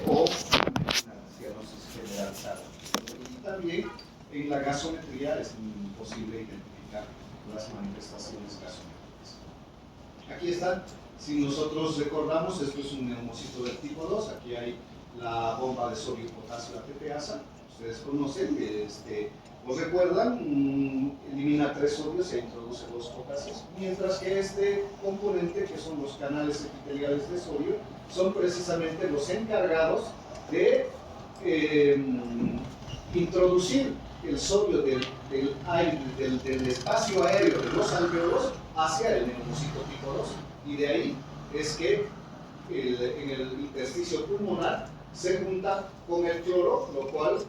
o una cianosis generalizada. Y también en la gasometría es imposible identificar las manifestaciones gasométricas. Aquí están. Si nosotros recordamos, esto es un neumocito del tipo 2, aquí hay la bomba de sodio y potasio ATPasa, ustedes conocen, ¿os recuerdan? Elimina 3 sodios e introduce 2 potasios, mientras que este componente, que son los canales epiteliales de sodio, son precisamente los encargados de introducir el sodio del espacio aéreo de los alveolos hacia el neumocito tipo 2. Y de ahí es que en el intersticio pulmonar se junta con el cloro, lo cual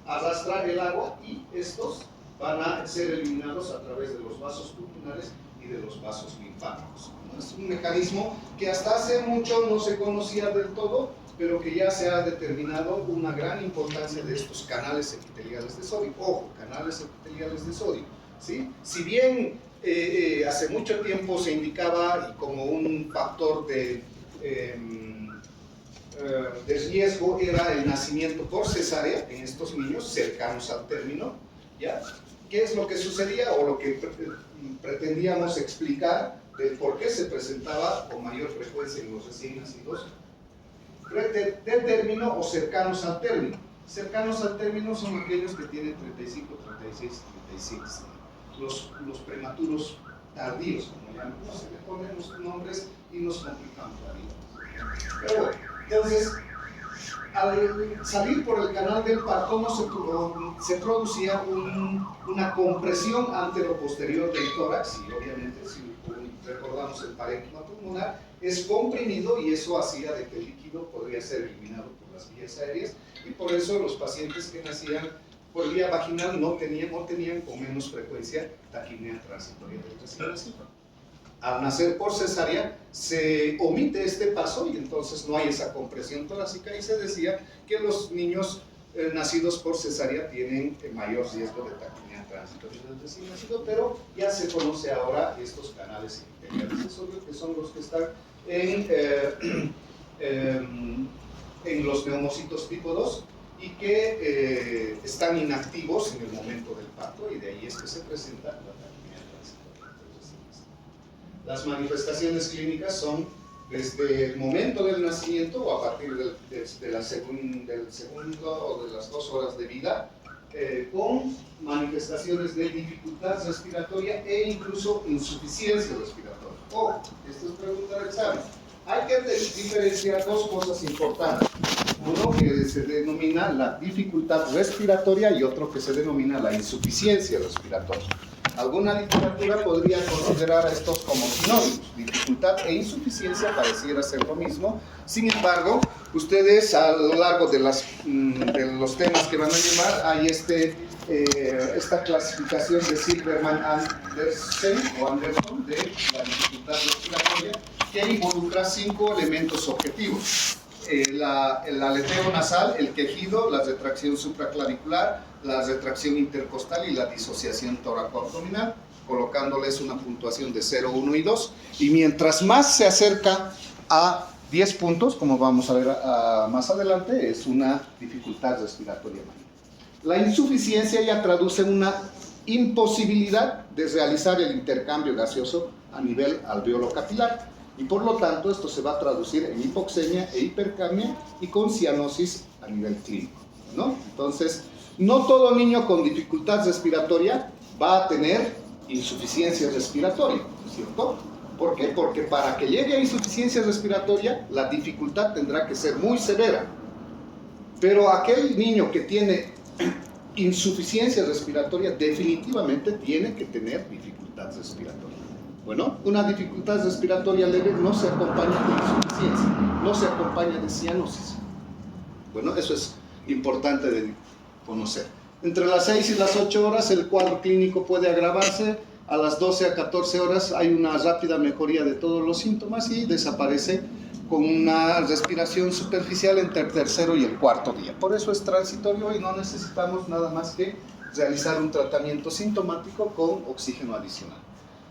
arrastra el agua y estos van a ser eliminados a través de los vasos pulmonares y de los vasos linfáticos. Es un mecanismo que hasta hace mucho no se conocía del todo, pero que ya se ha determinado una gran importancia de estos canales epiteliales de sodio. Ojo, canales epiteliales de sodio, ¿sí? Si bien hace mucho tiempo se indicaba y como un factor de riesgo era el nacimiento por cesárea en estos niños cercanos al término, ¿ya? ¿Qué es lo que sucedía o lo que pretendíamos explicar de por qué se presentaba con mayor frecuencia en los recién nacidos de término o cercanos al término? Cercanos al término son aquellos que tienen 35, 36, 37. Los prematuros tardíos, como llaman, no se le ponen los nombres y nos complicamos la vida. Pero bueno, entonces, al salir por el canal del parto se producía una compresión antero-posterior del tórax, y obviamente, si recordamos el parénquima pulmonar, es comprimido y eso hacía de que el líquido podría ser eliminado por las vías aéreas, y por eso los pacientes que nacían por vía vaginal no tenían con menos frecuencia taquipnea transitoria del recién nacido. Al nacer por cesárea se omite este paso y entonces no hay esa compresión torácica y se decía que los niños nacidos por cesárea tienen mayor riesgo de taquipnea transitoria del recién nacido, pero ya se conoce ahora estos canales epiteliales de sodio, que son los que están en los neumocitos tipo 2 y que están inactivos en el momento del parto, y de ahí es que se presenta la taquipnea transitoria del recién nacido. Las manifestaciones clínicas son desde el momento del nacimiento o a partir del segundo o de las 2 horas de vida, con manifestaciones de dificultad respiratoria e incluso insuficiencia respiratoria. Ojo, esto es pregunta de examen. Hay que diferenciar 2 cosas importantes. Uno que se denomina la dificultad respiratoria y otro que se denomina la insuficiencia respiratoria. Alguna literatura podría considerar a estos como sinónimos. Dificultad e insuficiencia pareciera ser lo mismo. Sin embargo, ustedes a lo largo de los temas que van a llevar, hay esta clasificación de Silberman-Anderson de la dificultad respiratoria, que involucra 5 elementos objetivos. El aleteo nasal, el quejido, la retracción supraclavicular, la retracción intercostal y la disociación tóraco-abdominal, colocándoles una puntuación de 0, 1 y 2. Y mientras más se acerca a 10 puntos, como vamos a ver más adelante, es una dificultad respiratoria mayor. La insuficiencia ya traduce una imposibilidad de realizar el intercambio gaseoso a nivel alveolo capilar. Y por lo tanto esto se va a traducir en hipoxemia e hipercapnia y con cianosis a nivel clínico, ¿no? Entonces, no todo niño con dificultad respiratoria va a tener insuficiencia respiratoria, ¿cierto? ¿Por qué? Porque para que llegue a insuficiencia respiratoria, la dificultad tendrá que ser muy severa. Pero aquel niño que tiene insuficiencia respiratoria definitivamente tiene que tener dificultad respiratoria. Bueno, una dificultad respiratoria leve no se acompaña de insuficiencia, no se acompaña de cianosis. Bueno, eso es importante de conocer. Entre las 6 y las 8 horas el cuadro clínico puede agravarse, a las 12 a 14 horas hay una rápida mejoría de todos los síntomas y desaparece con una respiración superficial entre el tercero y el cuarto día. Por eso es transitorio y no necesitamos nada más que realizar un tratamiento sintomático con oxígeno adicional.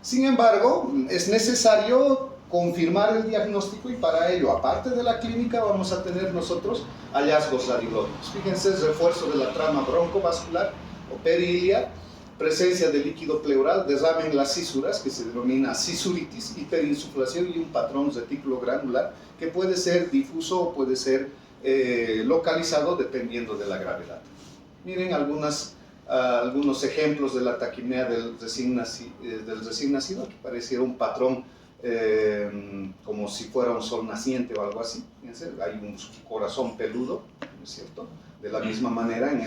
Sin embargo, es necesario confirmar el diagnóstico, y para ello, aparte de la clínica, vamos a tener nosotros hallazgos radiológicos. Fíjense, el refuerzo de la trama broncovascular o periilia, presencia de líquido pleural, derrame en las cisuras, que se denomina cisuritis, hiperinsuflación y un patrón retículo granular que puede ser difuso o puede ser localizado dependiendo de la gravedad. Miren algunos ejemplos de la taquipnea del recién nacido. Aquí pareciera un patrón como si fuera un sol naciente o algo así. Fíjense, hay un corazón peludo, ¿no es cierto? De la misma manera, en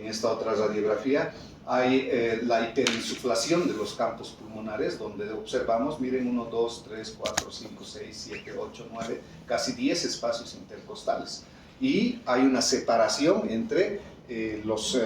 esta otra radiografía hay la hiperinsuflación de los campos pulmonares, donde observamos, miren, 1, 2, 3, 4, 5, 6, 7, 8, 9, casi 10 espacios intercostales. Y hay una separación entre los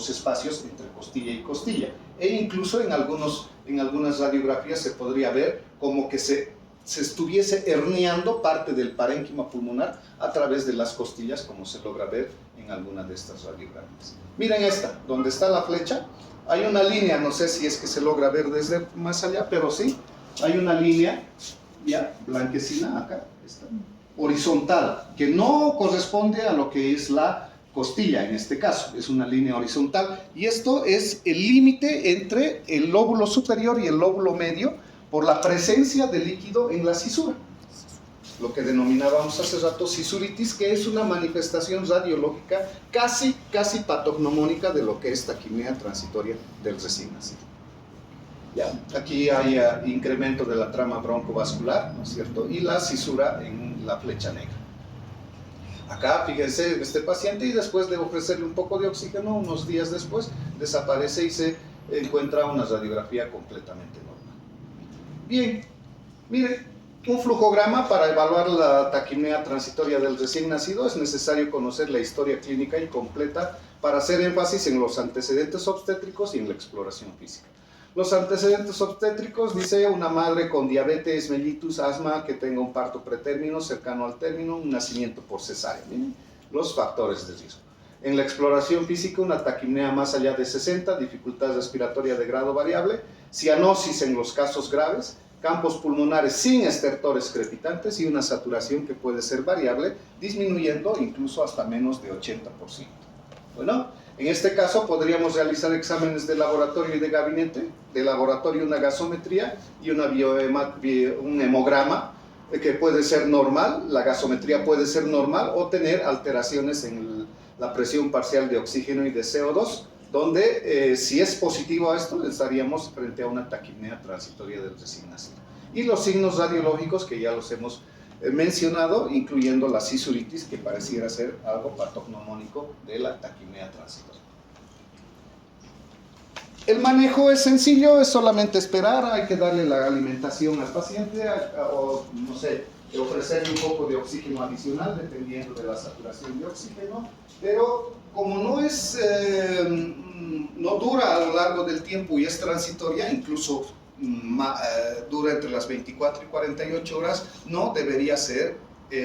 espacios entre costilla y costilla. E incluso en algunas radiografías se podría ver como que se estuviese herniando parte del parénquima pulmonar a través de las costillas, como se logra ver en alguna de estas radiografías. Miren esta, donde está la flecha, hay una línea, no sé si es que se logra ver desde más allá, pero sí, hay una línea ya blanquecina acá, esta, horizontal, que no corresponde a lo que es la costilla en este caso, es una línea horizontal, y esto es el límite entre el lóbulo superior y el lóbulo medio por la presencia de líquido en la cisura, lo que denominábamos hace rato cisuritis, que es una manifestación radiológica casi patognomónica de lo que es taquipnea transitoria del recién nacido. Ya, aquí hay incremento de la trama broncovascular, ¿no es cierto? Y la cisura en la flecha negra. Acá, fíjense, este paciente, y después de ofrecerle un poco de oxígeno, unos días después, desaparece y se encuentra una radiografía completamente normal. Bien, mire, un flujograma para evaluar la taquipnea transitoria del recién nacido es necesario conocer la historia clínica incompleta para hacer énfasis en los antecedentes obstétricos y en la exploración física. Los antecedentes obstétricos, dice, una madre con diabetes, mellitus, asma, que tenga un parto pretérmino, cercano al término, un nacimiento por cesárea. Miren los factores de riesgo. En la exploración física, una taquipnea más allá de 60, dificultad respiratoria de grado variable, cianosis en los casos graves, campos pulmonares sin estertores crepitantes y una saturación que puede ser variable, disminuyendo incluso hasta menos de 80%. Bueno, en este caso podríamos realizar exámenes de laboratorio y de gabinete. De laboratorio una gasometría y un hemograma que puede ser normal, la gasometría puede ser normal o tener alteraciones en la presión parcial de oxígeno y de CO2, donde si es positivo a esto, estaríamos frente a una taquipnea transitoria del recién nacido. Y los signos radiológicos que ya los hemos mencionado, incluyendo la cisuritis, que pareciera ser algo patognomónico de la taquipnea transitoria. El manejo es sencillo, es solamente esperar, hay que darle la alimentación al paciente, o no sé, ofrecerle un poco de oxígeno adicional, dependiendo de la saturación de oxígeno, pero como no dura a lo largo del tiempo y es transitoria, incluso dura entre las 24 y 48 horas, no debería ser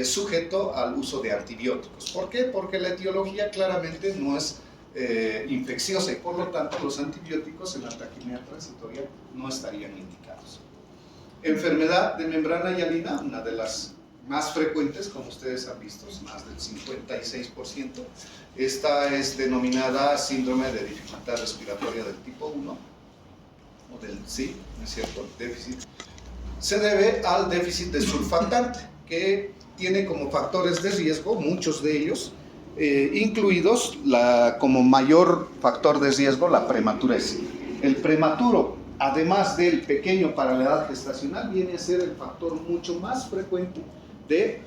sujeto al uso de antibióticos. ¿Por qué? Porque la etiología claramente no es infecciosa y por lo tanto los antibióticos en la taquipnea transitoria no estarían indicados. Enfermedad de membrana hialina, una de las más frecuentes, como ustedes han visto, es más del 56%. Esta es denominada síndrome de dificultad respiratoria del tipo 1, o del sí, ¿no es cierto? Déficit. Se debe al déficit de surfactante, que tiene como factores de riesgo, muchos de ellos, incluidos como mayor factor de riesgo la prematurez. El prematuro, además del pequeño para la edad gestacional, viene a ser el factor mucho más frecuente de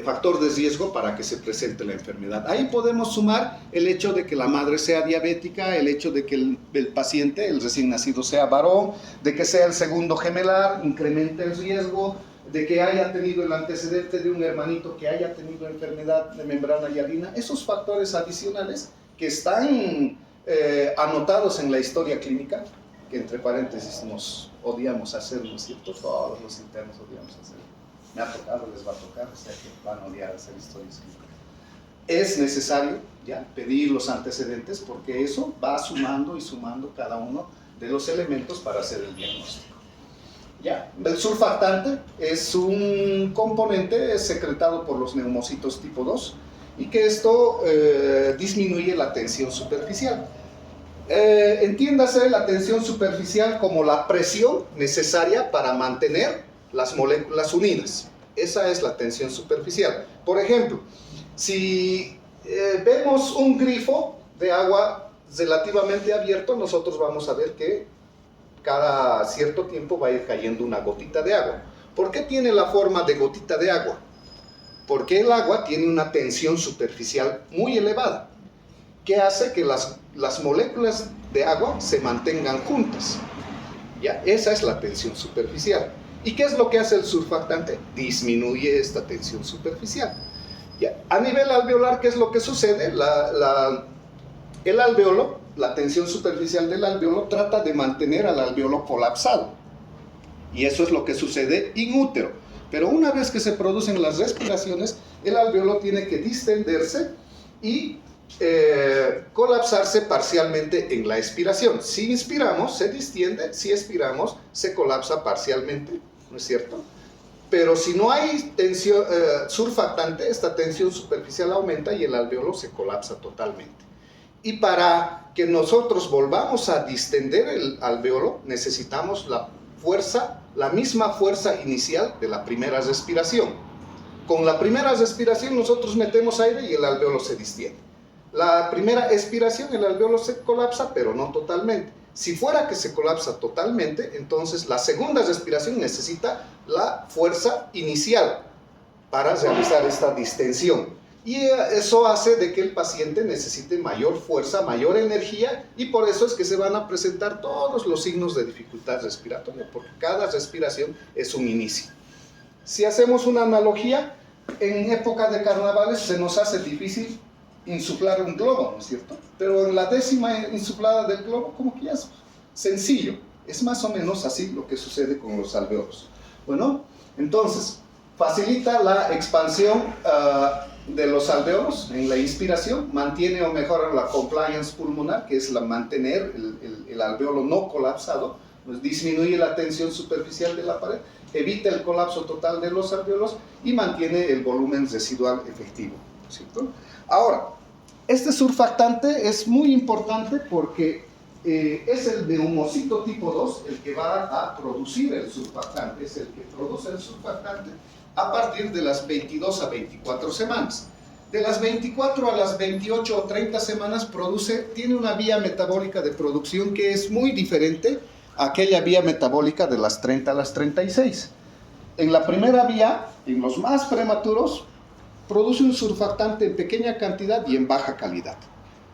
factor de riesgo para que se presente la enfermedad. Ahí podemos sumar el hecho de que la madre sea diabética, el hecho de que el paciente, el recién nacido, sea varón, de que sea el segundo gemelar, incrementa el riesgo, de que haya tenido el antecedente de un hermanito que haya tenido enfermedad de membrana hialina. Esos factores adicionales que están anotados en la historia clínica, que entre paréntesis nos odiamos hacer, ¿no es cierto? Todos los internos odiamos hacer. Me ha tocado, les va a tocar, o sea que van a odiar hacer historias clínicas. Es necesario ya pedir los antecedentes porque eso va sumando y sumando cada uno de los elementos para hacer el diagnóstico. ¿Ya? El surfactante es un componente secretado por los neumocitos tipo 2 y que esto disminuye la tensión superficial. Entiéndase la tensión superficial como la presión necesaria para mantener las moléculas unidas. Esa es la tensión superficial. Por ejemplo, si vemos un grifo de agua relativamente abierto, nosotros vamos a ver que cada cierto tiempo va a ir cayendo una gotita de agua. ¿Por qué tiene la forma de gotita de agua? Porque el agua tiene una tensión superficial muy elevada, que hace que las moléculas de agua se mantengan juntas. ¿Ya? Esa es la tensión superficial. ¿Y qué es lo que hace el surfactante? Disminuye esta tensión superficial. ¿Ya? A nivel alveolar, ¿qué es lo que sucede? El alveolo, la tensión superficial del alveolo trata de mantener al alveolo colapsado. Y eso es lo que sucede in útero. Pero una vez que se producen las respiraciones, el alveolo tiene que distenderse y colapsarse parcialmente en la expiración. Si inspiramos, se distiende; si expiramos, se colapsa parcialmente, ¿no es cierto? Pero si no hay tensión surfactante, esta tensión superficial aumenta y el alveolo se colapsa totalmente. Y para que nosotros volvamos a distender el alveolo, necesitamos la misma fuerza inicial de la primera respiración. Con la primera respiración nosotros metemos aire y el alveolo se distiende. La primera expiración, el alveolo se colapsa, pero no totalmente. Si fuera que se colapsa totalmente, entonces la segunda respiración necesita la fuerza inicial para realizar esta distensión. Y eso hace de que el paciente necesite mayor fuerza, mayor energía, y por eso es que se van a presentar todos los signos de dificultad respiratoria, porque cada respiración es un inicio. Si hacemos una analogía, en época de carnavales se nos hace difícil insuflar un globo, ¿no es cierto? Pero en la 10ª insuflada del globo, como que ya es sencillo. Es más o menos así lo que sucede con los alveolos. Bueno, entonces, facilita la expansión de los alveolos en la inspiración, mantiene o mejora la compliance pulmonar, que es mantener el alveolo no colapsado, pues disminuye la tensión superficial de la pared, evita el colapso total de los alveolos y mantiene el volumen residual efectivo, ¿cierto? Ahora, este surfactante es muy importante porque es el neumocito tipo 2 el que va a producir el surfactante, es el que produce el surfactante a partir de las 22 a 24 semanas. De las 24 a las 28 o 30 semanas tiene una vía metabólica de producción que es muy diferente a aquella vía metabólica de las 30 a las 36. En la primera vía, en los más prematuros, produce un surfactante en pequeña cantidad y en baja calidad.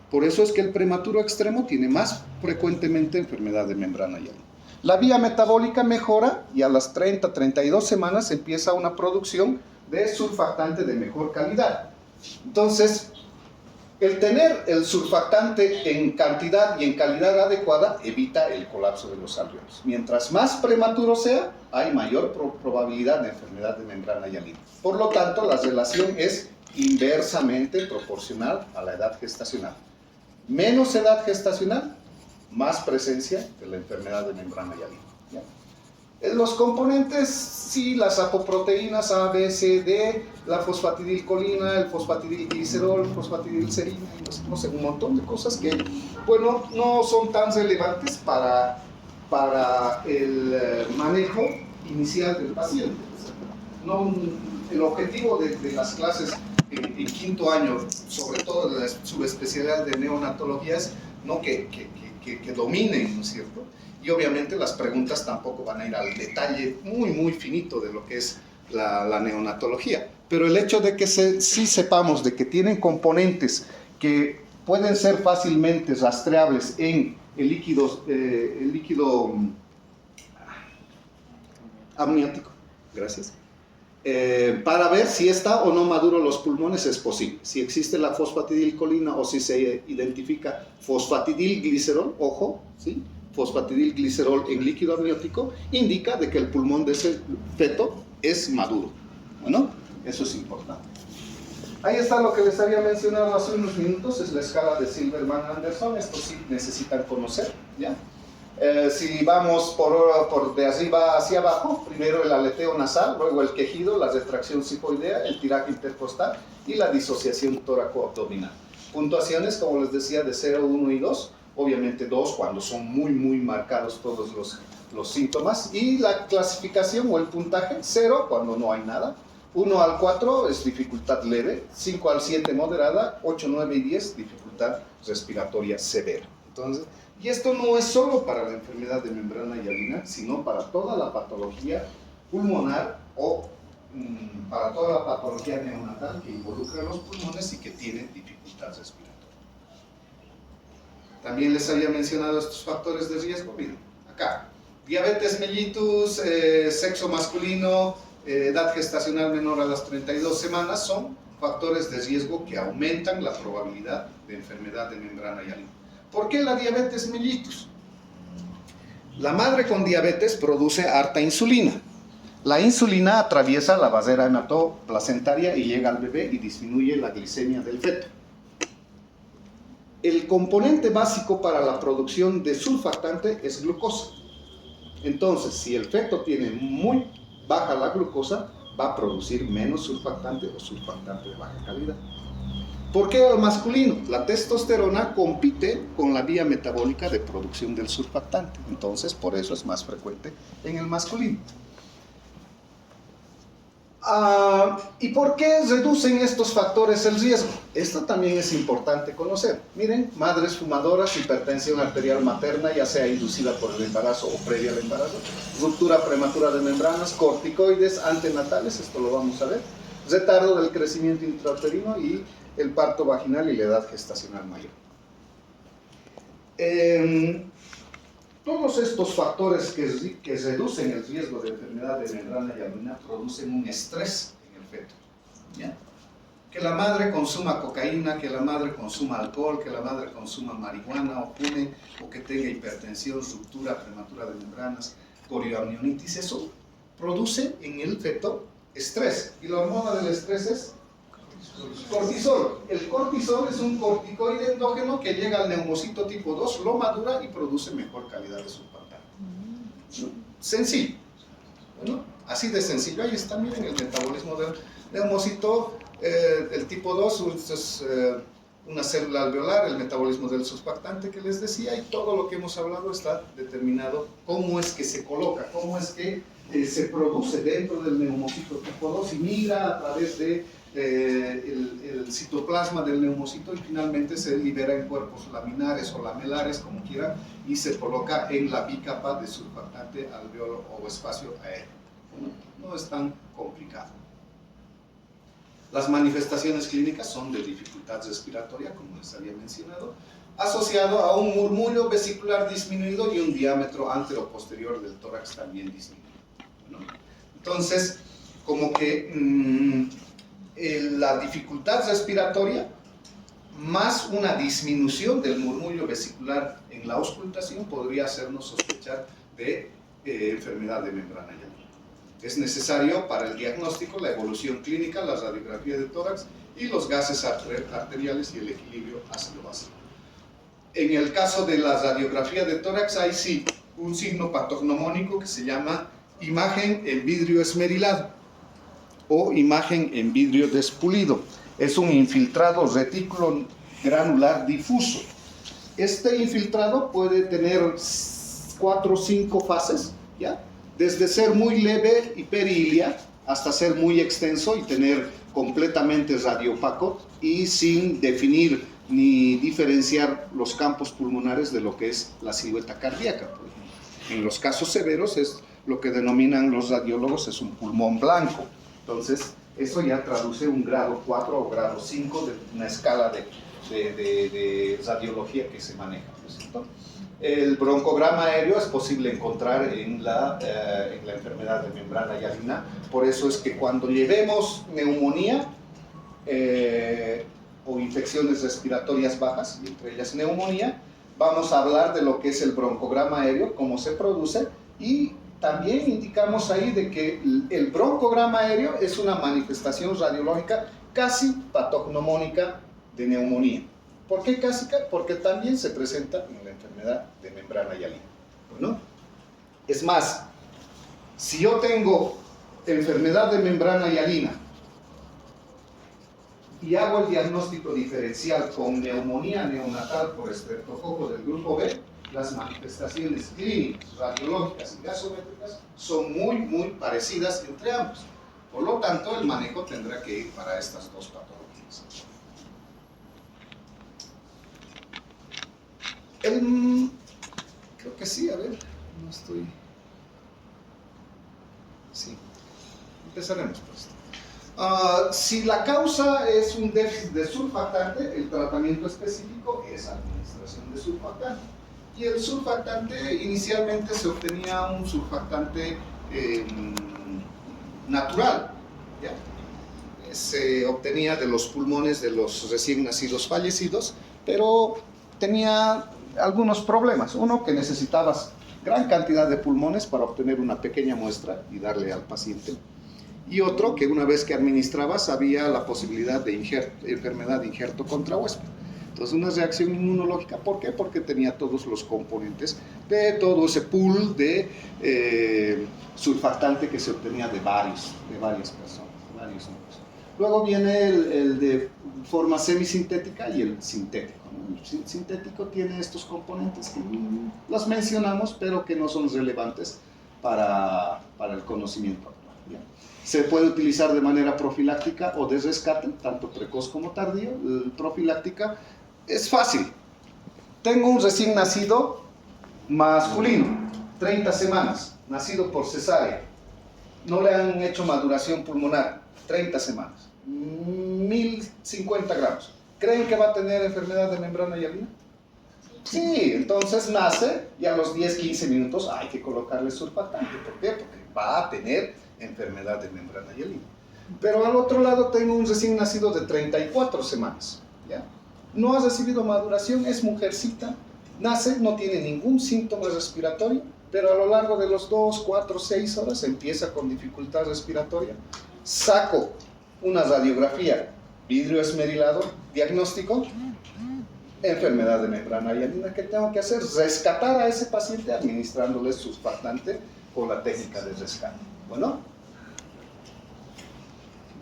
Por eso es que el prematuro extremo tiene más frecuentemente enfermedad de membrana hialina. La vía metabólica mejora y a las 30-32 semanas empieza una producción de surfactante de mejor calidad. Entonces, el tener el surfactante en cantidad y en calidad adecuada evita el colapso de los alveolos. Mientras más prematuro sea, hay mayor probabilidad de enfermedad de membrana hialina. Por lo tanto, la relación es inversamente proporcional a la edad gestacional. Menos edad gestacional, más presencia de la enfermedad de membrana hialina. ¿Ya? Los componentes, sí, las apoproteínas A, B, C, D, la fosfatidilcolina, el fosfatidilglicerol, el fosfatidilserina, no sé, un montón de cosas que, bueno, no son tan relevantes para el manejo inicial del paciente. No, el objetivo de las clases en 5º año, sobre todo de la subespecialidad de neonatología, es no que dominen, ¿no es cierto? Y obviamente las preguntas tampoco van a ir al detalle muy finito de lo que es la neonatología. Pero el hecho de que sí sepamos de que tienen componentes que pueden ser fácilmente rastreables en el líquido amniótico, gracias, para ver si está o no maduro los pulmones es posible. Si existe la fosfatidilcolina o si se identifica fosfatidilglicerol, ojo, ¿sí? Fosfatidilglicerol en líquido amniótico indica de que el pulmón de ese feto es maduro. Bueno, eso es importante. Ahí está lo que les había mencionado hace unos minutos, es la escala de Silverman-Anderson. Esto sí necesitan conocer, ¿ya? Si vamos por de arriba hacia abajo, primero el aleteo nasal, luego el quejido, la retracción cifoidea, el tiraje intercostal y la disociación tóraco-abdominal. Puntuaciones, como les decía, de 0, 1 y 2, obviamente 2 cuando son muy marcados todos los síntomas, y la clasificación o el puntaje, 0 cuando no hay nada, 1 al 4 es dificultad leve, 5 al 7 moderada, 8, 9 y 10 dificultad respiratoria severa. Entonces, y esto no es solo para la enfermedad de membrana hialina, sino para toda la patología pulmonar o para toda la patología neonatal que involucra los pulmones y que tiene dificultad respiratoria. También les había mencionado estos factores de riesgo, miren, acá, diabetes mellitus, sexo masculino, edad gestacional menor a las 32 semanas, son factores de riesgo que aumentan la probabilidad de enfermedad de membrana hialina. ¿Por qué la diabetes mellitus? La madre con diabetes produce harta insulina. La insulina atraviesa la barrera hematoplacentaria y llega al bebé y disminuye la glicemia del feto. El componente básico para la producción de surfactante es glucosa. Entonces, si el feto tiene muy baja la glucosa, va a producir menos surfactante o surfactante de baja calidad. ¿Por qué el masculino? La testosterona compite con la vía metabólica de producción del surfactante. Entonces, por eso es más frecuente en el masculino. ¿Y por qué reducen estos factores el riesgo? Esto también es importante conocer. Miren, madres fumadoras, hipertensión arterial materna, ya sea inducida por el embarazo o previa al embarazo, ruptura prematura de membranas, corticoides antenatales, esto lo vamos a ver, retardo del crecimiento intrauterino y el parto vaginal y la edad gestacional mayor. Todos estos factores que reducen el riesgo de enfermedad de membrana hialina producen un estrés en el feto, ¿ya? Que la madre consuma cocaína, que la madre consuma alcohol, que la madre consuma marihuana o fume, o que tenga hipertensión, ruptura prematura de membranas, corioamnionitis, eso produce en el feto estrés. Y la hormona del estrés es cortisol. El cortisol es un corticoide endógeno que llega al neumocito tipo 2, lo madura y produce mejor calidad de surfactante. Sencillo. Bueno, así de sencillo. Ahí está, miren, el metabolismo del neumocito, el tipo 2 es una célula alveolar, el metabolismo del surfactante que les decía, y todo lo que hemos hablado está determinado cómo es que se coloca, cómo es que se produce dentro del neumocito tipo 2 y migra a través de el citoplasma del neumocito y finalmente se libera en cuerpos laminares o lamelares, como quieran, y se coloca en la bicapa de surfactante alveolo o espacio aéreo. No es tan complicado. Las manifestaciones clínicas son de dificultad respiratoria, como les había mencionado, asociado a un murmullo vesicular disminuido y un diámetro antero-posterior del tórax también disminuido. Bueno, entonces, como que la dificultad respiratoria más una disminución del murmullo vesicular en la auscultación podría hacernos sospechar de enfermedad de membrana hialina. Es necesario para el diagnóstico la evolución clínica, la radiografía de tórax y los gases arteriales y el equilibrio ácido-básico. En el caso de la radiografía de tórax hay sí un signo patognomónico que se llama imagen en vidrio esmerilado o imagen en vidrio despulido. Es un infiltrado retículo granular difuso. Este infiltrado puede tener 4 o 5 fases, ¿ya? Desde ser muy leve y periilia hasta ser muy extenso y tener completamente radiopaco y sin definir ni diferenciar los campos pulmonares de lo que es la silueta cardíaca. En los casos severos es lo que denominan los radiólogos es un pulmón blanco. Entonces, eso ya traduce un grado 4 o grado 5 de una escala de radiología que se maneja, ¿no es cierto? El broncograma aéreo es posible encontrar en la enfermedad de membrana hialina, por eso es que cuando llevemos neumonía o infecciones respiratorias bajas, entre ellas neumonía, vamos a hablar de lo que es el broncograma aéreo, cómo se produce, y también indicamos ahí de que el broncograma aéreo es una manifestación radiológica casi patognomónica de neumonía. ¿Por qué casi? Porque también se presenta en la enfermedad de membrana hialina. Bueno, es más, si yo tengo enfermedad de membrana hialina y hago el diagnóstico diferencial con neumonía neonatal por estreptococo del grupo B, las manifestaciones clínicas, radiológicas y gasométricas son muy parecidas entre ambos. Por lo tanto, el manejo tendrá que ir para estas dos patologías. Creo que sí, a ver, no estoy... Sí, empezaremos por esto. Si la causa es un déficit de surfactante, el tratamiento específico es administración de surfactante. Y el surfactante, inicialmente se obtenía un surfactante natural, ¿ya? Se obtenía de los pulmones de los recién nacidos fallecidos, pero tenía algunos problemas. Uno, que necesitabas gran cantidad de pulmones para obtener una pequeña muestra y darle al paciente. Y otro, que una vez que administrabas había la posibilidad de enfermedad de injerto contra huésped. Entonces, una reacción inmunológica, ¿por qué? Porque tenía todos los componentes de todo ese pool de surfactante que se obtenía de varias personas, varios hombres. Luego viene el de forma semisintética y el sintético, ¿no? El sintético tiene estos componentes que los mencionamos, pero que no son relevantes para el conocimiento actual, ¿ya? Se puede utilizar de manera profiláctica o de rescate, tanto precoz como tardío. Profiláctica es fácil. Tengo un recién nacido masculino, 30 semanas, nacido por cesárea. No le han hecho maduración pulmonar, 30 semanas, 1050 gramos. ¿Creen que va a tener enfermedad de membrana hialina? Sí, entonces nace y a los 10-15 minutos hay que colocarle surfactante. ¿Por qué? Porque va a tener enfermedad de membrana hialina. Pero al otro lado tengo un recién nacido de 34 semanas, ¿ya? No ha recibido maduración, es mujercita, nace, no tiene ningún síntoma respiratorio, pero a lo largo de los 2, 4, 6 horas empieza con dificultad respiratoria. Saco una radiografía, vidrio esmerilado, diagnóstico, enfermedad de membrana hialina. ¿Qué tengo que hacer? Rescatar a ese paciente administrándole surfactante con la técnica de rescate. Bueno,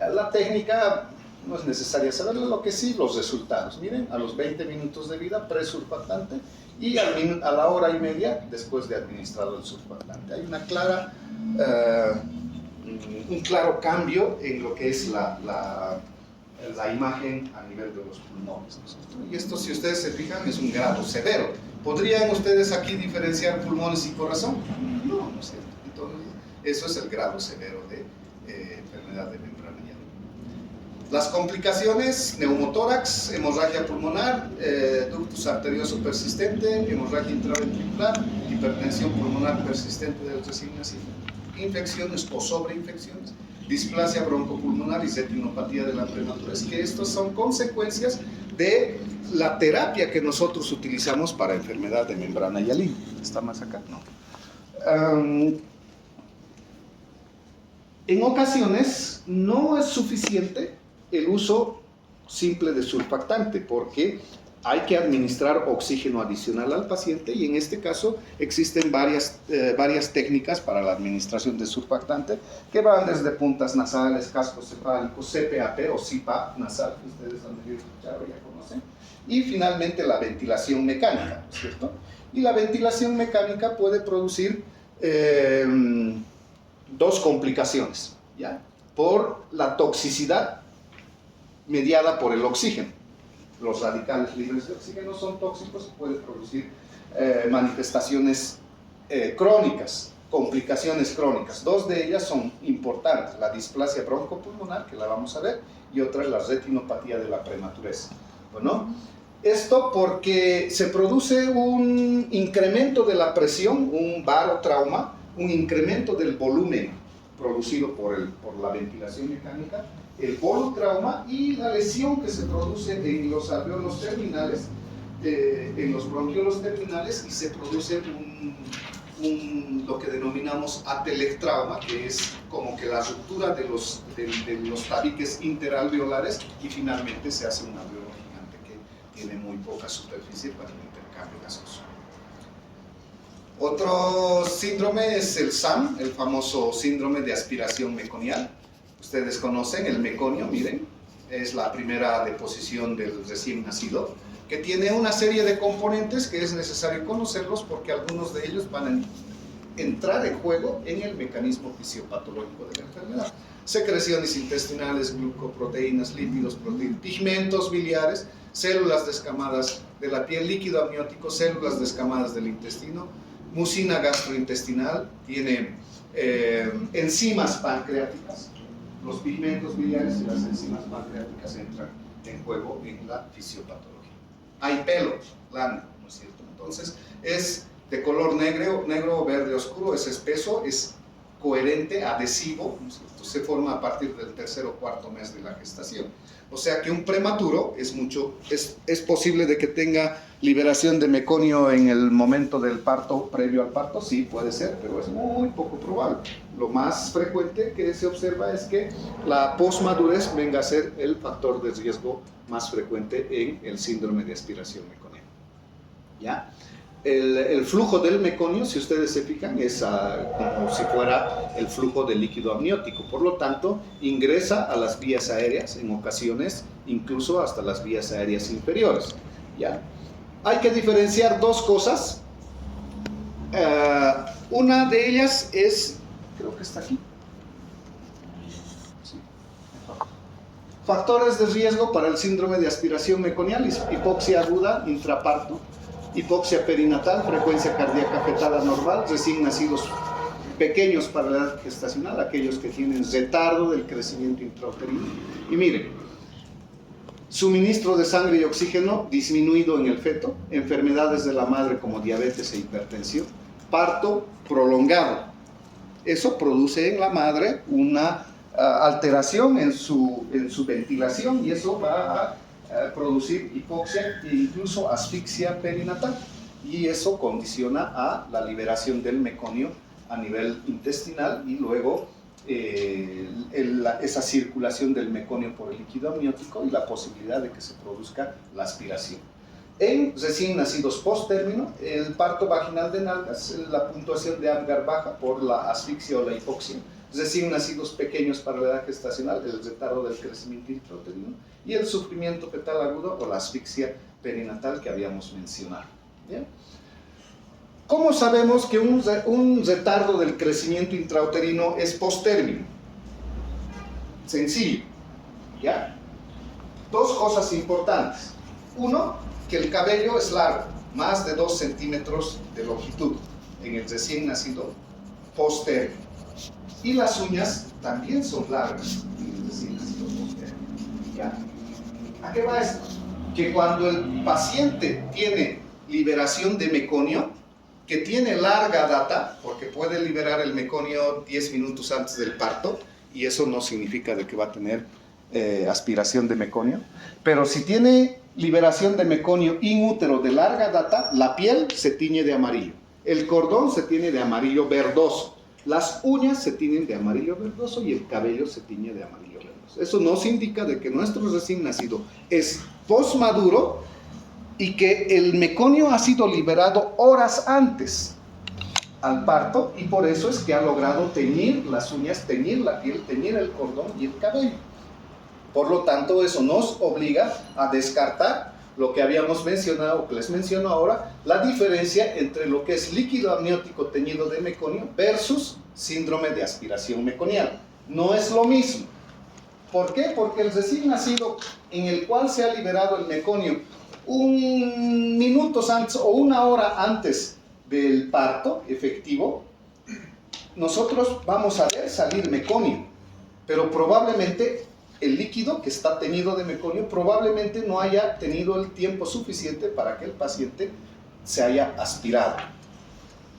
la técnica no es necesaria saberla, lo que sí, los resultados. Miren, a los 20 minutos de vida, presurfactante, y a la hora y media después de administrado el surfactante. Hay una clara, un claro cambio en lo que es la imagen a nivel de los pulmones, ¿no es cierto? Y esto, si ustedes se fijan, es un grado severo. ¿Podrían ustedes aquí diferenciar pulmones y corazón? No, no es cierto. Entonces, eso es el grado severo de enfermedad de membrana hialina. Las complicaciones: neumotórax, hemorragia pulmonar, ductus arterioso persistente, hemorragia intraventricular, hipertensión pulmonar persistente del recién nacido, infecciones o sobreinfecciones, displasia broncopulmonar y retinopatía de la prematurez, que estos son consecuencias de la terapia que nosotros utilizamos para enfermedad de membrana hialina. ¿Está más acá? No. En ocasiones no es suficiente el uso simple de surfactante, porque hay que administrar oxígeno adicional al paciente, y en este caso existen varias técnicas para la administración de surfactante, que van desde puntas nasales, casco cefálico, CPAP o CPAP nasal, que ustedes han debido escuchar o ya conocen, y finalmente la ventilación mecánica, ¿no es cierto? Y la ventilación mecánica puede producir dos complicaciones, ¿ya? Por la toxicidad mediada por el oxígeno. Los radicales libres de oxígeno son tóxicos y pueden producir manifestaciones crónicas, complicaciones crónicas. Dos de ellas son importantes: la displasia broncopulmonar, que la vamos a ver, y otra es la retinopatía de la prematurez. Bueno, esto porque se produce un incremento de la presión, un barotrauma, un incremento del volumen producido por la ventilación mecánica, el volutrauma y la lesión que se produce en los alveolos terminales, en los bronquiolos terminales, y se produce lo que denominamos atelectrauma, que es como que la ruptura de los tabiques interalveolares, y finalmente se hace un alveolo gigante que tiene muy poca superficie para el intercambio gaseoso. Otro síndrome es el SAM, el famoso síndrome de aspiración meconial. Ustedes conocen el meconio, miren, es la primera deposición del recién nacido, que tiene una serie de componentes que es necesario conocerlos porque algunos de ellos van a entrar en juego en el mecanismo fisiopatológico de la enfermedad. Secreciones intestinales, glucoproteínas, lípidos, pigmentos biliares, células descamadas de la piel, líquido amniótico, células descamadas del intestino, mucina gastrointestinal, tiene enzimas pancreáticas. Los pigmentos biliares y las enzimas pancreáticas entran en juego en la fisiopatología. Hay pelo, lana, ¿no es cierto? Entonces, es de color negro o verde oscuro, es espeso, es coherente, adhesivo, ¿no es cierto? Se forma a partir del tercer o cuarto mes de la gestación. O sea que un prematuro es posible de que tenga liberación de meconio en el momento del parto, previo al parto, sí, puede ser, pero es muy poco probable. Lo más frecuente que se observa es que la posmadurez venga a ser el factor de riesgo más frecuente en el síndrome de aspiración meconiana. ¿Ya? El flujo del meconio, si ustedes se fijan, es como si fuera el flujo de líquido amniótico. Por lo tanto, ingresa a las vías aéreas, en ocasiones incluso hasta las vías aéreas inferiores. ¿Ya? Hay que diferenciar dos cosas. Una de ellas es, creo que está aquí. Sí. Factores de riesgo para el síndrome de aspiración meconial: hipoxia aguda intraparto, hipoxia perinatal, frecuencia cardíaca fetal anormal, recién nacidos pequeños para la edad gestacional, aquellos que tienen retardo del crecimiento intrauterino. Y miren, suministro de sangre y oxígeno disminuido en el feto, enfermedades de la madre como diabetes e hipertensión, parto prolongado. Eso produce en la madre una alteración en su ventilación y eso va a producir hipoxia e incluso asfixia perinatal, y eso condiciona a la liberación del meconio a nivel intestinal y luego esa circulación del meconio por el líquido amniótico y la posibilidad de que se produzca la aspiración. En recién nacidos post término, el parto vaginal de nalgas, la puntuación de Apgar baja por la asfixia o la hipoxia. Recién nacidos pequeños para la edad gestacional, el retardo del crecimiento intrauterino y el sufrimiento fetal agudo o la asfixia perinatal que habíamos mencionado. ¿Bien? ¿Cómo sabemos que un retardo del crecimiento intrauterino es post-término? Sencillo, ¿ya? Dos cosas importantes. Uno, que el cabello es largo, más de 2 centímetros de longitud en el recién nacido post-término. Y las uñas también son largas en el recién nacido post-término. ¿Ya? ¿A qué va esto? Que cuando el paciente tiene liberación de meconio, que tiene larga data, porque puede liberar el meconio 10 minutos antes del parto, y eso no significa de que va a tener aspiración de meconio, pero si tiene liberación de meconio in útero de larga data, la piel se tiñe de amarillo, el cordón se tiñe de amarillo verdoso, las uñas se tiñen de amarillo verdoso y el cabello se tiñe de amarillo verdoso. Eso nos indica de que nuestro recién nacido es postmaduro y que el meconio ha sido liberado horas antes al parto, y por eso es que ha logrado teñir las uñas, teñir la piel, teñir el cordón y el cabello. Por lo tanto, eso nos obliga a descartar lo que habíamos mencionado, o que les menciono ahora, la diferencia entre lo que es líquido amniótico teñido de meconio versus síndrome de aspiración meconial. No es lo mismo. ¿Por qué? Porque el recién nacido en el cual se ha liberado el meconio minutos antes o 1 hora antes del parto efectivo, nosotros vamos a ver salir meconio, pero probablemente el líquido que está teñido de meconio probablemente no haya tenido el tiempo suficiente para que el paciente se haya aspirado.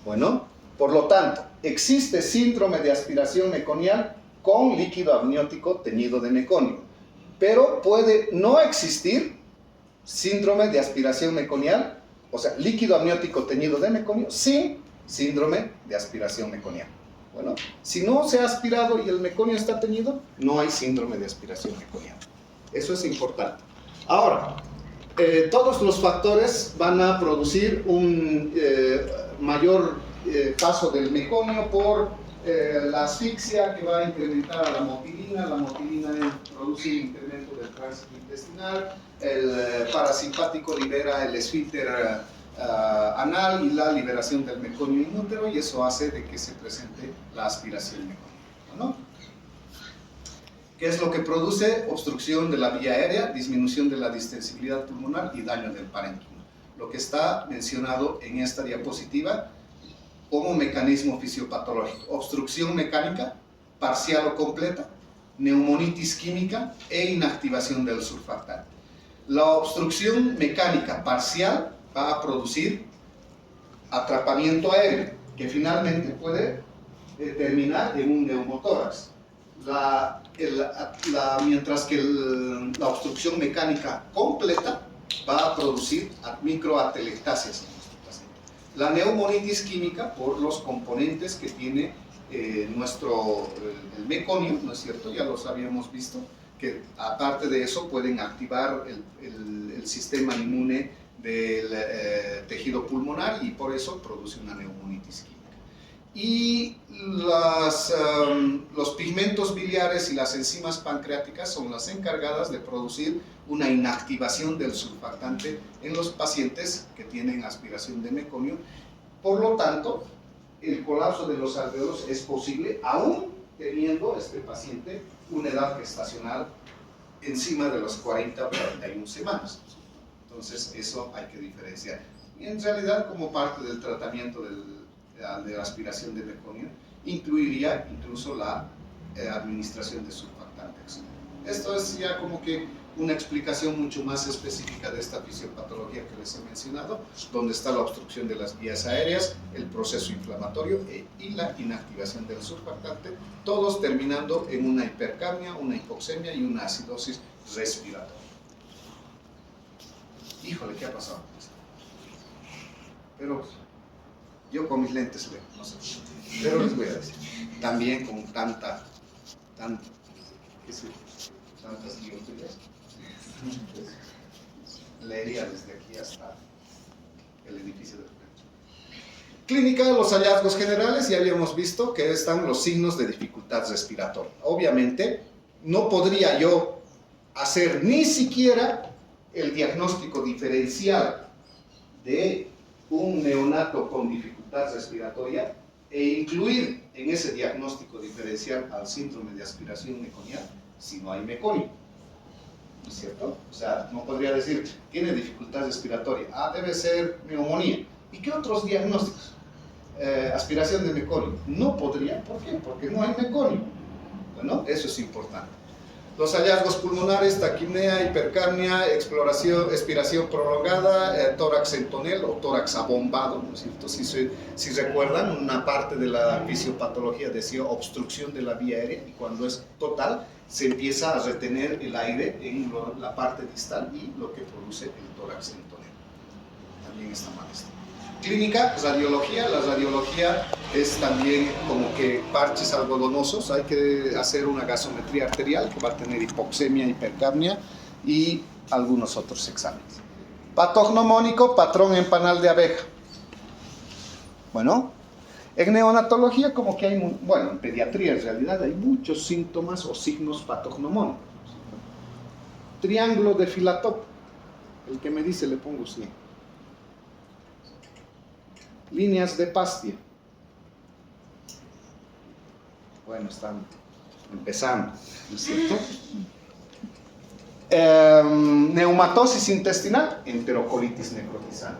Bueno, por lo tanto, existe síndrome de aspiración meconial con líquido amniótico teñido de meconio, pero puede no existir síndrome de aspiración meconial, o sea, líquido amniótico teñido de meconio sin síndrome de aspiración meconial. Bueno, si no se ha aspirado y el meconio está teñido, no hay síndrome de aspiración meconial. Eso es importante. Ahora, todos los factores van a producir un mayor paso del meconio por la asfixia, que va a incrementar a la motilina produce un incremento del tránsito intestinal, el parasimpático libera el esfínter anal y la liberación del meconio inútero, y eso hace de que se presente la aspiración mecónica, ¿no? ¿Qué es lo que produce? Obstrucción de la vía aérea, disminución de la distensibilidad pulmonar y daño del parénquima. Lo que está mencionado en esta diapositiva como mecanismo fisiopatológico: obstrucción mecánica, parcial o completa, neumonitis química e inactivación del surfactante. La obstrucción mecánica parcial va a producir atrapamiento aéreo, que finalmente puede terminar en un neumotórax. Mientras que la obstrucción mecánica completa va a producir microatelectasias en nuestro paciente. La neumonitis química, por los componentes que tiene el meconio, ¿no es cierto? Ya los habíamos visto, que aparte de eso pueden activar el sistema inmune del tejido pulmonar, y por eso produce una neumonitis química. Y los pigmentos biliares y las enzimas pancreáticas son las encargadas de producir una inactivación del surfactante en los pacientes que tienen aspiración de meconio. Por lo tanto, el colapso de los alvéolos es posible aún teniendo este paciente una edad gestacional encima de los 40 o 41 semanas. Entonces, eso hay que diferenciar. Y en realidad, como parte del tratamiento de la aspiración de meconio, incluiría incluso la administración de surfactantes. Esto es ya como que una explicación mucho más específica de esta fisiopatología que les he mencionado, donde está la obstrucción de las vías aéreas, el proceso inflamatorio y la inactivación del surfactante, todos terminando en una hipercapnia, una hipoxemia y una acidosis respiratoria. Híjole, ¿qué ha pasado? Pero yo con mis lentes leo, no sé. Pero les voy a decir, también con tantas dioptrías, leería desde aquí hasta el edificio del frente. Clínica, los hallazgos generales, ya habíamos visto que están los signos de dificultad respiratoria. Obviamente, no podría yo hacer ni siquiera el diagnóstico diferencial de un neonato con dificultad respiratoria e incluir en ese diagnóstico diferencial al síndrome de aspiración meconial si no hay meconio, ¿no es cierto? O sea, no podría decir, tiene dificultad respiratoria, debe ser neumonía. ¿Y qué otros diagnósticos? Aspiración de meconio. No podría, ¿por qué? Porque no hay meconio. Bueno, eso es importante. Los hallazgos pulmonares, taquipnea, hipercapnia, expiración prolongada, tórax en tonel o tórax abombado, ¿no es cierto? Si recuerdan, una parte de la fisiopatología decía obstrucción de la vía aérea, y cuando es total se empieza a retener el aire en la parte distal, y lo que produce el tórax en tonel. También está mal esto. Clínica, radiología. La radiología es también como que parches algodonosos. Hay que hacer una gasometría arterial que va a tener hipoxemia, hipercapnia y algunos otros exámenes. Patognomónico, patrón en panal de abeja. Bueno, en neonatología como que hay, bueno, en pediatría en realidad hay muchos síntomas o signos patognomónicos. Triángulo de Filatov. El que me dice le pongo 100. Líneas de Pastia. Bueno, están empezando, ¿no es cierto? Neumatosis intestinal, enterocolitis necrotizante.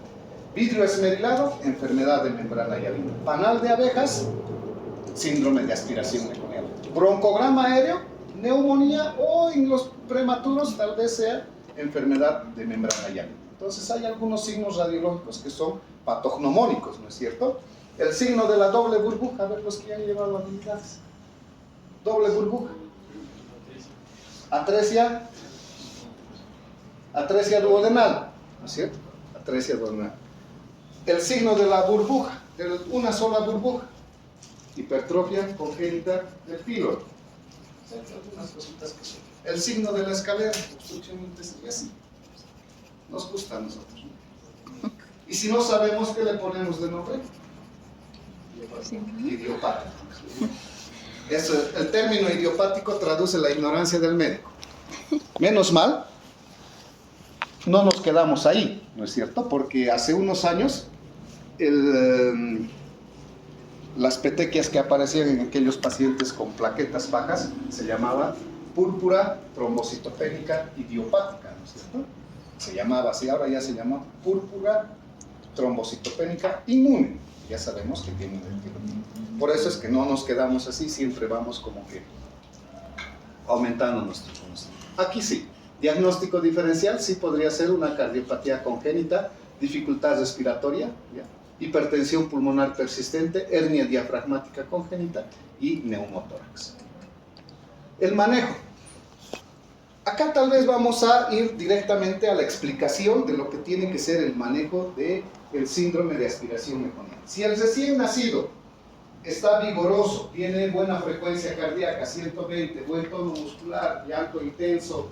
Vidrio esmerilado, enfermedad de membrana hialina. Panal de abejas, síndrome de aspiración meconial. Broncograma aéreo, neumonía, o en los prematuros tal vez sea enfermedad de membrana hialina. Entonces hay algunos signos radiológicos que son patognomónicos, ¿no es cierto? El signo de la doble burbuja, a ver los que ya han llevado habilidades. Doble burbuja. Atresia duodenal, ¿no es cierto? Atresia duodenal. El signo de la burbuja, de una sola burbuja. Hipertrofia congénita del píloro. Algunas cositas que son. El signo de la escalera, obstrucción intestinal, y así. Nos gusta a nosotros, ¿no? Y si no sabemos, ¿qué le ponemos de nombre? Idiopático. El término idiopático traduce la ignorancia del médico. Menos mal, no nos quedamos ahí, ¿no es cierto? Porque hace unos años las petequias que aparecían en aquellos pacientes con plaquetas bajas se llamaban púrpura trombocitopénica idiopática, ¿no es cierto? Se llamaba así, ahora ya se llama púrpura trombocitopénica inmune. Ya sabemos que tiene un etiología. Por eso es que no nos quedamos así, siempre vamos como que aumentando nuestro conocimiento. Aquí sí, diagnóstico diferencial sí podría ser una cardiopatía congénita, dificultad respiratoria, ¿ya? Hipertensión pulmonar persistente, hernia diafragmática congénita y neumotórax. El manejo. Acá tal vez vamos a ir directamente a la explicación de lo que tiene que ser el manejo del síndrome de aspiración meconiana. Si el recién nacido está vigoroso, tiene buena frecuencia cardíaca, 120, buen tono muscular, llanto intenso,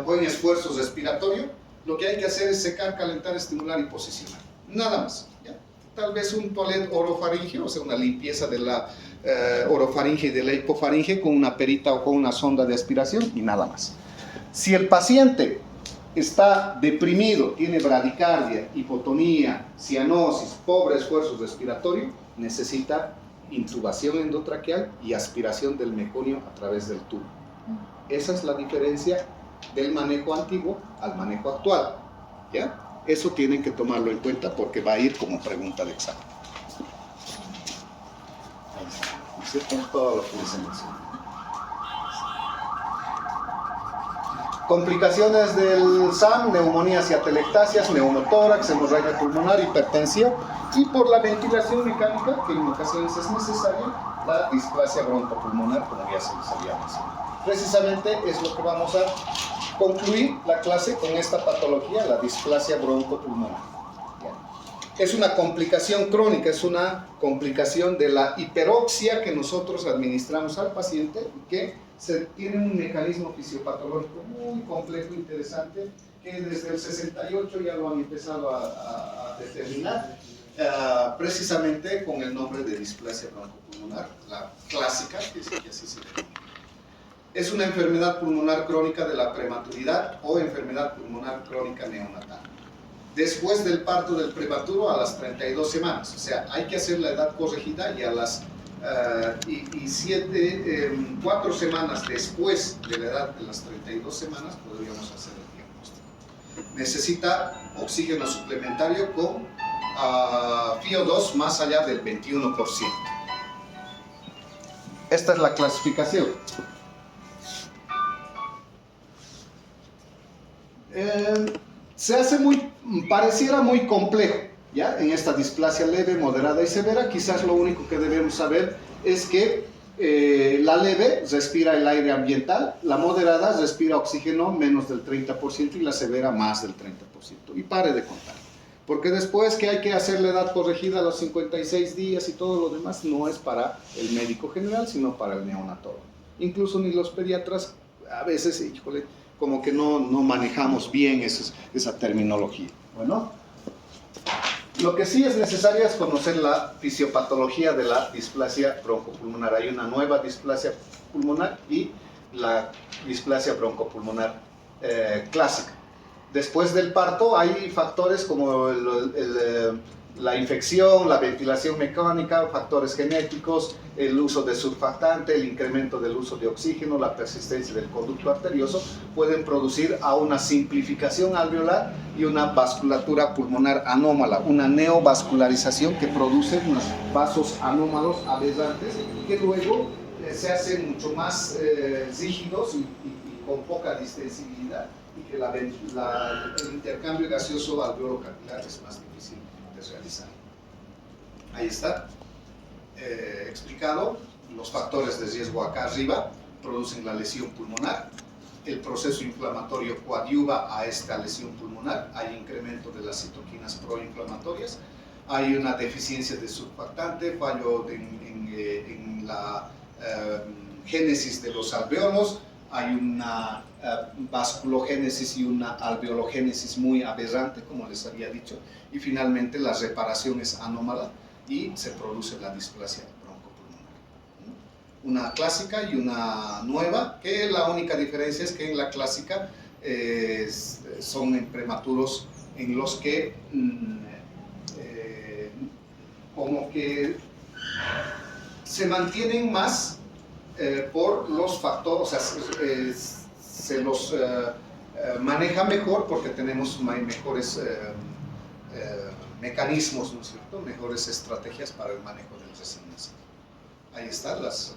buen esfuerzo respiratorio, lo que hay que hacer es secar, calentar, estimular y posicionar. Nada más, ¿ya? Tal vez un toilet orofaringeo, o sea, una limpieza de la orofaringe y de la hipofaringe con una perita o con una sonda de aspiración y nada más. Si el paciente está deprimido, tiene bradicardia, hipotonía, cianosis, pobre esfuerzo respiratorio, necesita intubación endotraqueal y aspiración del meconio a través del tubo. Esa es la diferencia del manejo antiguo al manejo actual, ¿ya? Eso tienen que tomarlo en cuenta porque va a ir como pregunta de examen. Todo lo que les mencioné. Complicaciones del SAM, neumonías y atelectasias, neumotórax, hemorragia pulmonar, hipertensión y por la ventilación mecánica, que en ocasiones es necesaria, la displasia broncopulmonar, como ya se les había mencionado. Precisamente es lo que vamos a concluir la clase con esta patología, la displasia broncopulmonar. Es una complicación crónica, es una complicación de la hiperoxia que nosotros administramos al paciente y que tiene un mecanismo fisiopatológico muy complejo e interesante que desde el 68 ya lo han empezado a determinar, precisamente con el nombre de displasia broncopulmonar, la clásica, que así se llama. Es una enfermedad pulmonar crónica de la prematuridad o enfermedad pulmonar crónica neonatal. Después del parto del prematuro a las 32 semanas, o sea, hay que hacer la edad corregida y a las 4 semanas después de la edad de las 32 semanas podríamos hacer el diagnóstico. Necesita oxígeno suplementario con FiO2 más allá del 21%. Esta es la clasificación. Pareciera muy complejo, ¿ya? En esta displasia leve, moderada y severa, quizás lo único que debemos saber es que la leve respira el aire ambiental, la moderada respira oxígeno menos del 30% y la severa más del 30%. Y pare de contar, porque después que hay que hacer la edad corregida a los 56 días y todo lo demás, no es para el médico general, sino para el neonatólogo. Incluso ni los pediatras a veces, híjole, como que no manejamos bien esa terminología. Bueno, lo que sí es necesario es conocer la fisiopatología de la displasia broncopulmonar. Hay una nueva displasia pulmonar y la displasia broncopulmonar clásica. Después del parto hay factores como la infección, la ventilación mecánica, factores genéticos, el uso de surfactante, el incremento del uso de oxígeno, la persistencia del conducto arterioso, pueden producir a una simplificación alveolar y una vasculatura pulmonar anómala, una neovascularización que produce unos vasos anómalos aberrantes que luego se hacen mucho más rígidos y con poca distensibilidad y que el intercambio gaseoso alveolo-capilar es más difícil de realizar. Ahí está explicado. Los factores de riesgo acá arriba producen la lesión pulmonar. El proceso inflamatorio coadyuva a esta lesión pulmonar. Hay incremento de las citoquinas proinflamatorias. Hay una deficiencia de surfactante, fallo en la génesis de los alveolos, hay una vasculogénesis y una alveologénesis muy aberrante, como les había dicho, y finalmente la reparación es anómala y se produce la displasia broncopulmonar. Una clásica y una nueva, que la única diferencia es que en la clásica son en prematuros en los que como que se mantienen más por los factores, o sea, se los maneja mejor porque tenemos mejores mecanismos, ¿no es cierto? Mejores estrategias para el manejo del recién nacido. Ahí están las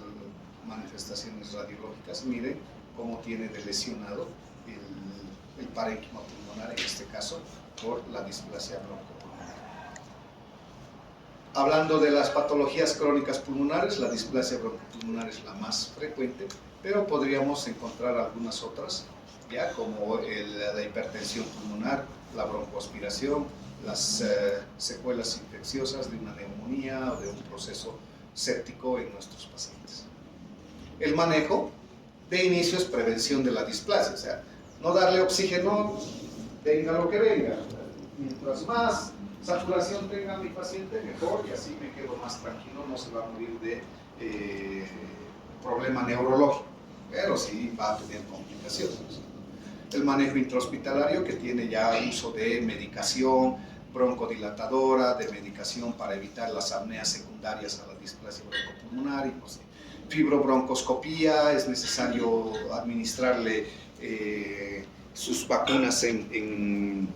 manifestaciones radiológicas. Miren cómo tiene de lesionado el parénquima pulmonar, en este caso, por la displasia broncopulmonar. Hablando de las patologías crónicas pulmonares, la displasia broncopulmonar es la más frecuente, pero podríamos encontrar algunas otras, ya como la hipertensión pulmonar, la broncoaspiración, las secuelas infecciosas de una neumonía o de un proceso séptico en nuestros pacientes. El manejo de inicio es prevención de la displasia, o sea, no darle oxígeno, venga lo que venga. Mientras más saturación tenga mi paciente, mejor, y así me quedo más tranquilo, no se va a morir de problema neurológico, pero sí va a tener complicaciones. El manejo intrahospitalario, que tiene ya uso de medicación broncodilatadora, de medicación para evitar las apneas secundarias a la displasia broncopulmonar, y pues, fibrobroncoscopía, es necesario administrarle sus vacunas en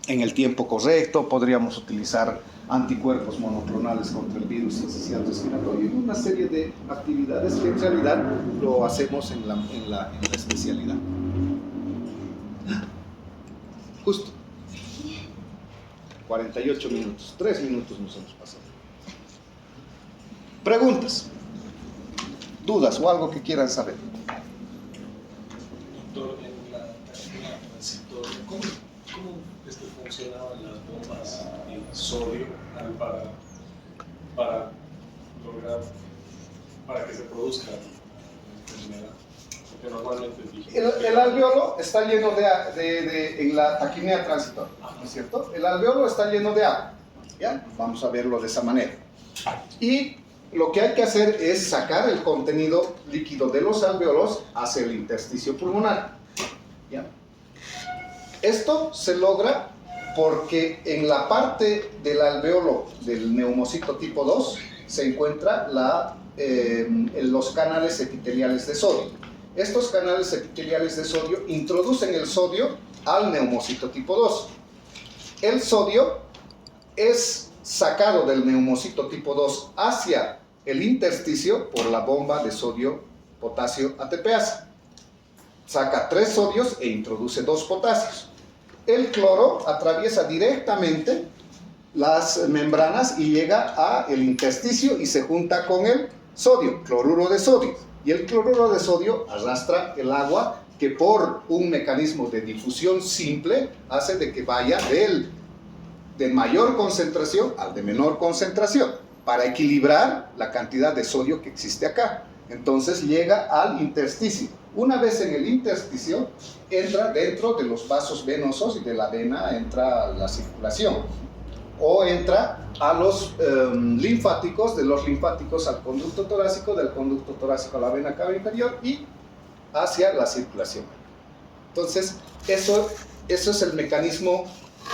el tiempo correcto, podríamos utilizar anticuerpos monoclonales contra el virus sincicial respiratorio y una serie de actividades que en realidad lo hacemos en la especialidad. Justo 48 minutos, 3 minutos nos hemos pasado. ¿Preguntas? ¿Dudas o algo que quieran saber? Doctor, en la transitoria, ¿cómo es que funcionaban las bombas de sodio para lograr, para que se produzca la enfermedad? Porque normalmente el alveolo está lleno en la taquimia transitoria, ¿no es cierto? El alveolo está lleno de agua, ¿ya? Vamos a verlo de esa manera. Y lo que hay que hacer es sacar el contenido líquido de los alveolos hacia el intersticio pulmonar, ¿ya? Esto se logra porque en la parte del alveolo del neumocito tipo 2 se encuentran los canales epiteliales de sodio. Estos canales epiteliales de sodio introducen el sodio al neumocito tipo 2. El sodio es sacado del neumocito tipo 2 hacia el intersticio por la bomba de sodio-potasio ATPasa. Saca 3 sodios e introduce 2 potasios. El cloro atraviesa directamente las membranas y llega al intersticio y se junta con el sodio, cloruro de sodio. Y el cloruro de sodio arrastra el agua que por un mecanismo de difusión simple hace de que vaya de mayor concentración al de menor concentración para equilibrar la cantidad de sodio que existe acá. Entonces llega al intersticio. Una vez en el intersticio, entra dentro de los vasos venosos y de la vena entra la circulación. O entra a los linfáticos, de los linfáticos al conducto torácico, del conducto torácico a la vena cava inferior y hacia la circulación. Entonces, eso es el mecanismo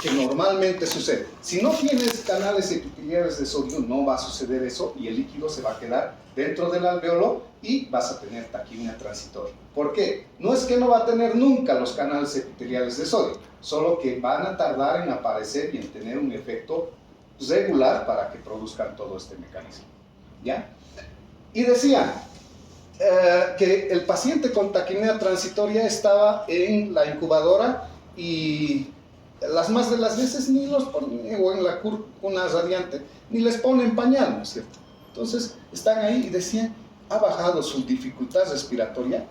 que normalmente sucede. Si no tienes canales epiteliales de sodio, no va a suceder eso y el líquido se va a quedar dentro del alveolo y vas a tener taquimia transitoria. ¿Por qué? No es que no va a tener nunca los canales epiteliales de sodio, solo que van a tardar en aparecer y en tener un efecto regular para que produzcan todo este mecanismo. ¿Ya? Y decían que el paciente con taquimia transitoria estaba en la incubadora y las más de las veces ni los ponen, o en la cuna radiante, ni les ponen pañal, ¿no es cierto? Entonces están ahí y decían, ha bajado su dificultad respiratoria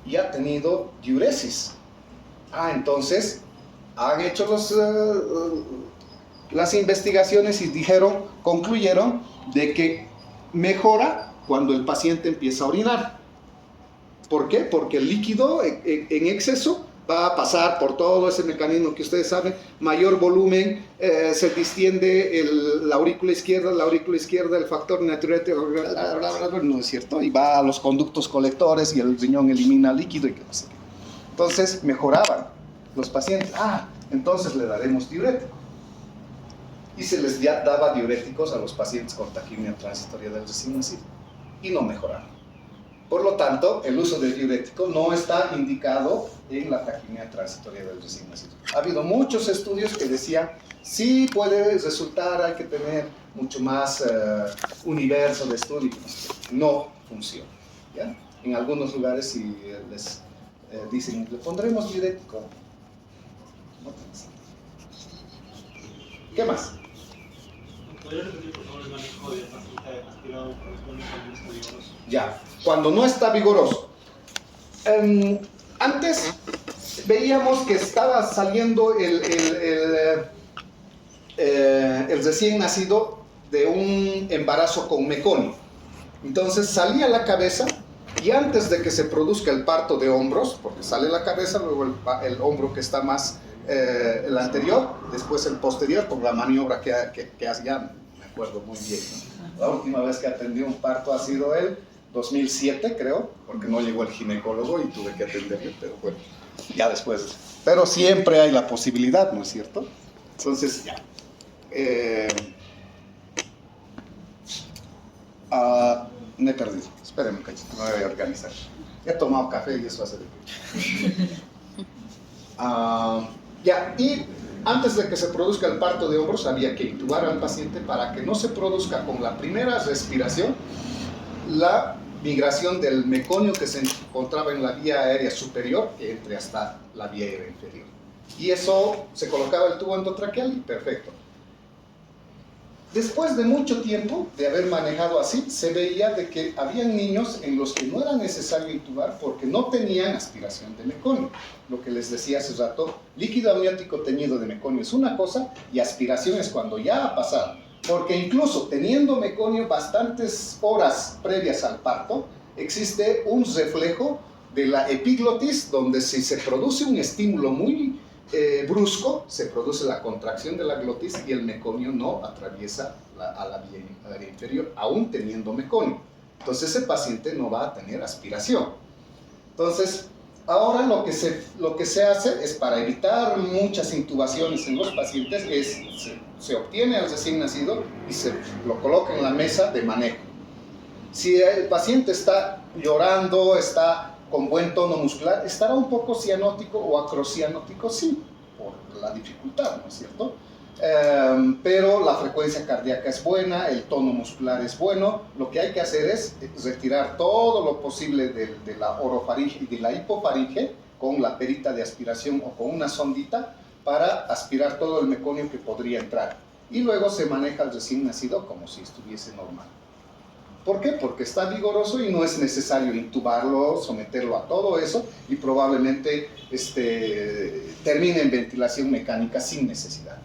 y ha tenido diuresis. Entonces han hecho las investigaciones y concluyeron de que mejora cuando el paciente empieza a orinar. ¿Por qué? Porque el líquido en exceso va a pasar por todo ese mecanismo que ustedes saben, mayor volumen, se distiende la aurícula izquierda, el factor natriurético, no es cierto, y va a los conductos colectores y el riñón elimina líquido y que no sé qué. Entonces mejoraban los pacientes. Entonces le daremos diurético. Y se les daba diuréticos a los pacientes con taquimia transitoria del recién nacido y no mejoraron. Por lo tanto, el uso del diurético no está indicado en la taquimia transitoria del recién nacido. Ha habido muchos estudios que decían, sí puede resultar, hay que tener mucho más universo de estudios. No funciona. ¿Ya? En algunos lugares, si les dicen, le pondremos diurético. No pasa. ¿Qué más? ¿Podría repetir, por favor, el manejo del paciente aspirado cuando está vigoroso? Ya, cuando no está vigoroso. Antes veíamos que estaba saliendo el recién nacido de un embarazo con meconio. Entonces salía la cabeza y antes de que se produzca el parto de hombros, porque sale la cabeza, luego el hombro que está más el anterior, después el posterior, por la maniobra que hacía, me acuerdo muy bien, ¿no? La última vez que atendí un parto ha sido el 2007, creo, porque no llegó el ginecólogo y tuve que atenderle, pero bueno, ya después. Pero siempre hay la posibilidad, ¿no es cierto? Entonces, ya. Me he perdido. Espérenme, cachito, me voy a organizar. He tomado café y eso hace de que... Ya, y antes de que se produzca el parto de hombros, había que intubar al paciente para que no se produzca con la primera respiración la migración del meconio que se encontraba en la vía aérea superior, que entre hasta la vía aérea inferior. Y eso, se colocaba el tubo endotraqueal y perfecto. Después de mucho tiempo de haber manejado así, se veía de que habían niños en los que no era necesario intubar porque no tenían aspiración de meconio. Lo que les decía hace rato, líquido amniótico teñido de meconio es una cosa y aspiración es cuando ya ha pasado. Porque incluso teniendo meconio bastantes horas previas al parto, existe un reflejo de la epiglotis donde si se produce un estímulo muy brusco, se produce la contracción de la glotis y el meconio no atraviesa a la vía inferior, aún teniendo meconio. Entonces ese paciente no va a tener aspiración. Entonces, ahora lo que se hace es, para evitar muchas intubaciones en los pacientes, se obtiene al recién nacido y se lo coloca en la mesa de manejo. Si el paciente está llorando, está con buen tono muscular, estará un poco cianótico o acrocianótico, sí, por la dificultad, ¿no es cierto? Pero la frecuencia cardíaca es buena, el tono muscular es bueno. Lo que hay que hacer es retirar todo lo posible de la orofaringe y de la hipofaringe con la perita de aspiración o con una sondita para aspirar todo el meconio que podría entrar. Y luego se maneja al recién nacido como si estuviese normal. ¿Por qué? Porque está vigoroso y no es necesario intubarlo, someterlo a todo eso y probablemente termine en ventilación mecánica sin necesidad.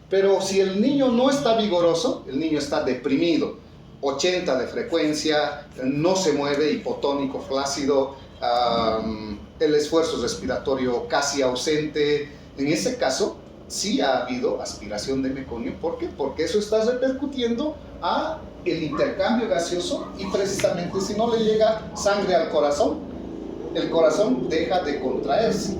Pero si el niño no está vigoroso, el niño está deprimido, 80 de frecuencia, no se mueve, hipotónico, flácido, el esfuerzo respiratorio casi ausente, en ese caso sí ha habido aspiración de meconio. ¿Por qué? Porque eso está repercutiendo a el intercambio gaseoso y precisamente si no le llega sangre al corazón, el corazón deja de contraerse.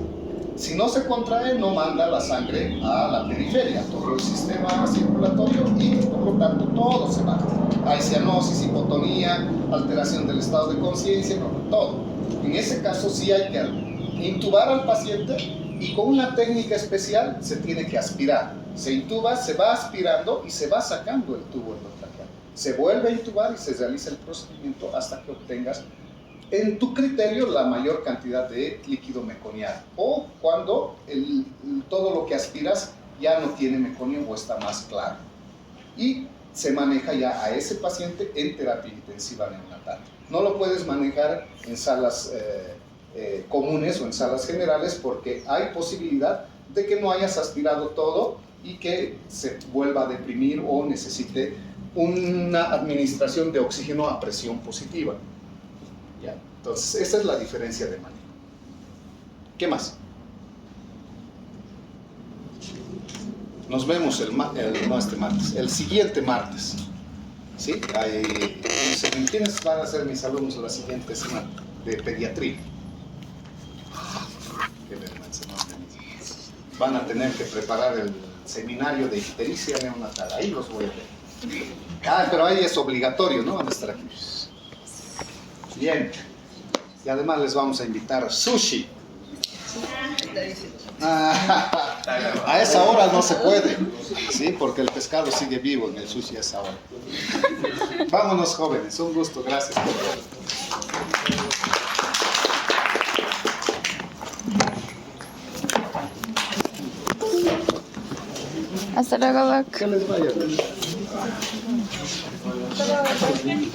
Si no se contrae, no manda la sangre a la periferia, todo el sistema circulatorio, y por lo tanto todo se va. Hay cianosis, hipotonía, alteración del estado de conciencia, todo. En ese caso sí hay que intubar al paciente y con una técnica especial se tiene que aspirar. Se intuba, se va aspirando y se va sacando el tubo endotraqueal. Se vuelve a intubar y se realiza el procedimiento hasta que obtengas, en tu criterio, la mayor cantidad de líquido meconial, o cuando todo lo que aspiras ya no tiene meconio o está más claro. Y se maneja ya a ese paciente en terapia intensiva neonatal. No lo puedes manejar en salas comunes o en salas generales porque hay posibilidad de que no hayas aspirado todo y que se vuelva a deprimir o necesite una administración de oxígeno a presión positiva. ¿Ya? Entonces, esa es la diferencia de manejo. ¿Qué más? Nos vemos no este martes, el siguiente martes. ¿Sí? No sé, ¿quiénes van a ser mis alumnos la siguiente semana? De pediatría. Qué vergüenza, no. Van a tener que preparar el seminario de ictericia neonatal. Ahí los voy a ver. Pero ahí es obligatorio, ¿no? Van a estar aquí. Bien. Y además les vamos a invitar sushi. A esa hora no se puede, ¿sí? Porque el pescado sigue vivo en el sushi a esa hora. Vámonos, jóvenes, un gusto, gracias por todo. Hasta luego, Doc. Que les vaya bien.